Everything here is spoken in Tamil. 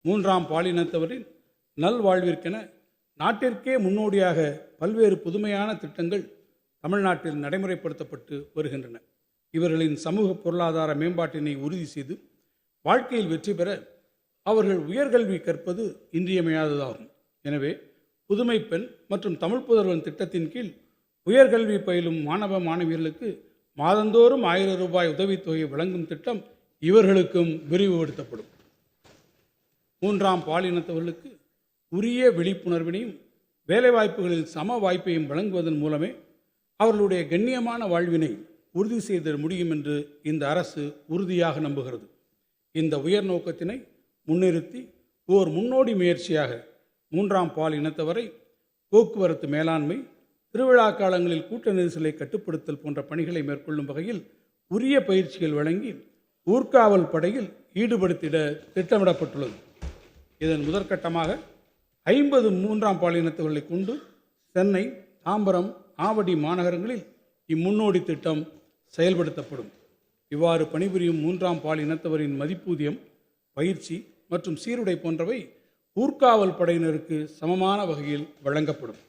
மூன்றாம் பாலினத்தவரின் நல்வாழ்விற்கென நாட்டிற்கே முன்னோடியாக பல்வேறு புதுமையான திட்டங்கள் தமிழ்நாட்டில் நடைமுறைப்படுத்தப்பட்டு வருகின்றன. இவர்களின் சமூக பொருளாதார மேம்பாட்டினை உறுதி செய்து வாழ்க்கையில் வெற்றி பெற அவர்கள் உயர்கல்வி கற்பது இன்றியமையாததாகும். எனவே புதுமை பெண் மற்றும் தமிழ் புதல்வன் திட்டத்தின் கீழ் உயர்கல்வி பயிலும் மாணவ மாணவியர்களுக்கு மாதந்தோறும் 1000 ரூபாய் உதவித்தொகை வழங்கும் திட்டம் இவர்களுக்கும் விரிவுபடுத்தப்படும். மூன்றாம் பாலினத்தவர்களுக்கு உரிய விழிப்புணர்வினையும் வேலைவாய்ப்புகளில் சம வாய்ப்பையும் வழங்குவதன் மூலமே அவர்களுடைய கண்ணியமான வாழ்வினை உறுதி செய்த முடியும் என்று இந்த அரசு உறுதியாக நம்புகிறது. இந்த உயர் நோக்கத்தினை முன்னிறுத்தி ஓர் முன்னோடி முயற்சியாக மூன்றாம் பால் இனத்தவரை போக்குவரத்து மேலாண்மை, திருவிழா காலங்களில் கூட்ட நெரிசலை கட்டுப்படுத்தல் போன்ற பணிகளை மேற்கொள்ளும் வகையில் உரிய பயிற்சிகள் வழங்கி ஊர்காவல் படையில் ஈடுபடுத்திட திட்டமிடப்பட்டுள்ளது. இதன் முதற்கட்டமாக 50 மூன்றாம் பாலினத்தவர்களை கொண்டு சென்னை, தாம்பரம், ஆவடி மாநகரங்களில் இம்முன்னோடி திட்டம் செயல்படுத்தப்படும். இவ்வாறு பணிபுரியும் மூன்றாம் பால் இனத்தவரின் மதிப்பூதியம், பயிற்சி மற்றும் சீருடை போன்றவை ஊர்காவல் படையினருக்கு சமமான வகையில் வழங்கப்படும்.